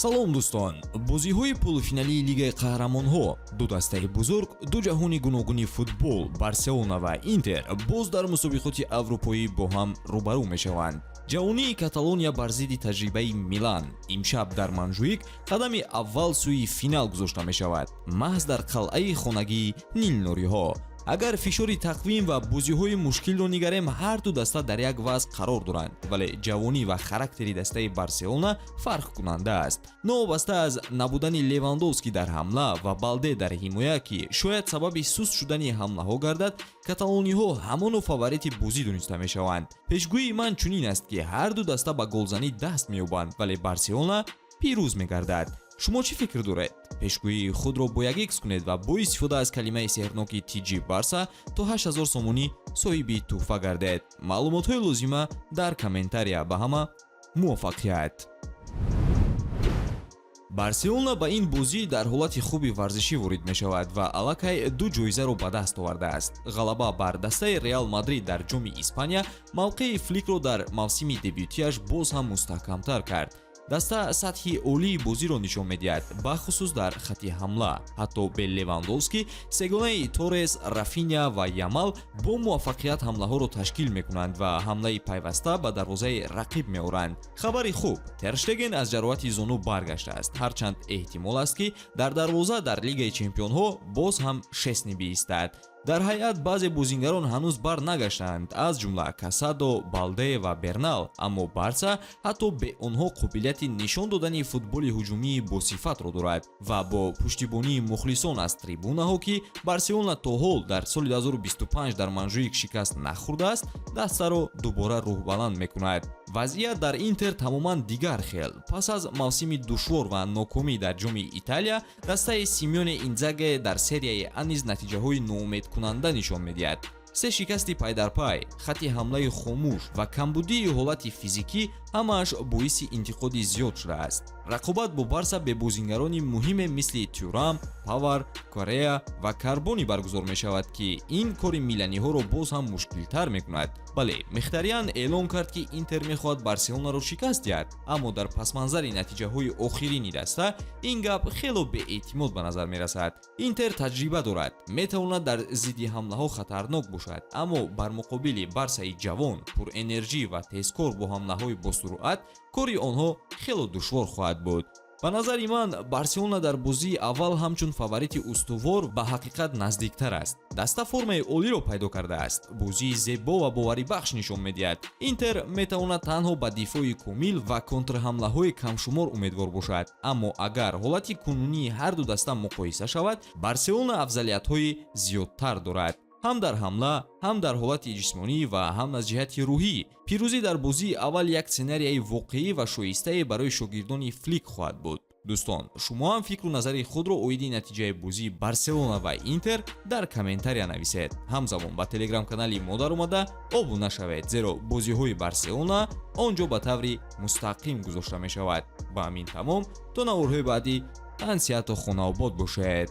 салом дӯстон, бозиҳои полуфиналии Лигаи Қаҳрамонҳо, ду дастаи бузург, ду ҷаҳони гуногуни футбол, Барселона ва Интер боз дар мусобиқоти аврупоӣ бо ҳам рӯбарӯ мешаванд. ҷавонии Каталония бар зидди таҷрибаи Милан имшаб дар Манҷуик қадами аввал сӯи финал гузошта мешавад, маҳз дар қалъаи хонагии нилнуриҳо. Агар фишори тақвим ва бозиҳои мушкилро нигарем, ҳар ду даста дар як вазъ қарор доранд, вале ҷавонӣ ва характери дастаи Барселона фарқкунанда аст. Новобаста аз набудани Левандовски дар ҳамла ва Балде дар ҳимоя, ки шояд сабаби суст шудани ҳамлаҳо гардад, каталониҳо ҳамоно фаворити бозӣ дониста мешаванд. Пешгӯии ман чунин аст, ки ҳар ду даста ба голзанӣ даст меёбанд, вале Барселона пирӯз мегардад. шумо чӣ фикр доред? пешгӯии худро бо як икс кунед ва бо истифода аз калимаи сеҳрноки TG БАРСА то 8000 сомонӣ соҳиби туҳфа гардед. маълумотҳои лозима дар комментария. Ба ҳама муваффақият. Барселона ба ин бозӣ дар ҳолати хуби варзишӣ ворид мешавад ва аллакай ду ҷоизаро ба даст овардааст. ғалаба бар дастаи Реал Мадрид дар ҷоми Испания мавқеи Фликро дар мавсими дебютияш боз ҳам мустаҳкамтар кард. даста сатҳи олии бозиро нишон медиҳад, бахусус дар хати ҳамла. ҳатто бе Левандовски, сегонаи Торрес, Рафиня ва Ямал бо муваффақият ҳамлаҳоро ташкил мекунанд ва ҳамлаи пайваста ба дарвозаи рақиб меоранд. хабари хуб, Тер Штеген аз ҷароҳати зону баргаштааст, ҳарчанд эҳтимол аст, ки дар дарвоза дар Лигаи Чемпионҳо боз ҳам Шесни биистад. дар ҳайат баъзе бозингарон ҳанӯз бар нагаштанд, аз ҷумла Касадо, Балде ва Бернал, аммо Барса ҳатто бе онҳо қобилияти нишон додани футболи ҳуҷумии босифатро дорад ва бо пуштибонии мухлисон аз трибунаҳо, ки Барселона то ҳол дар соли 2025 дар Манҷуик шикаст нахӯрдааст, дастаро дубора рӯҳбаланд мекунад. вазъият дар Интер тамоман дигар хел. пас аз мавсими душвор ва нокомӣ дар ҷоми Италия, дастаи Симеоне Инзаге дар серияи А низ натиҷаҳои ноумедкунанда нишон медиҳад. се шикасти пайдарпай, хати ҳамлаи хомӯш ва камбудии ҳолати физикӣ ҳамааш боиси интиқоди зиёд шудааст. рақобат бо Барса бе бозингарони муҳиме мисли Тюрам, Павар, Корея ва Карбони баргузор мешавад, ки ин кори миланиҳоро боз ҳам мушкилтар мекунад. бале, Михтариян эълон кард, ки Интер мехоҳад Барселонаро шикаст диҳад, аммо дар пасманзари натиҷаҳои охирини даста ин гап хело беэътимод ба назар мерасад. Интер таҷриба дорад, метавонад дар зидди ҳамлаҳо хатарнок бошад, аммо бар муқобили Барсаи ҷавон, пурэнержӣ ва тезкор бо ҳамлаҳои босуруат, кори онҳо хело душвор хоҳад буд. ба назари ман, Барселона дар бозии аввал ҳамчун фаворити устувор ба ҳақиқат наздиктар аст. даста формаи олиро пайдо кардааст, бозии зебо ва боварибахш нишон медиҳад. Интер метавонад танҳо ба дифои комил ва контрҳамлаҳои камшумор умедвор бошад, аммо агар ҳолати кунунии ҳар ду даста муқоиса шавад, Барселона афзалиятҳои зиёдтар дорад. ҳам дар ҳамла, ҳам дар ҳолати ҷисмонӣ ва ҳам аз ҷиҳати рӯҳӣ. пирӯзӣ дар бозии аввал як сценарияи воқеӣ ва шоистае барои шогирдони Флик хоҳад буд. дӯстон, шумо ҳам фикру назари худро оиди натиҷаи бозии Барселона ва Интер дар комментария нависед. ҳамзамон ба телеграм-канали Модар омада обуна шавед, зеро бозиҳои Барселона онҷо ба таври мустақим гузошта мешавад. ба ҳамин тамом, то наворҳои баъдӣ тан сиҳату хонаобод бошед.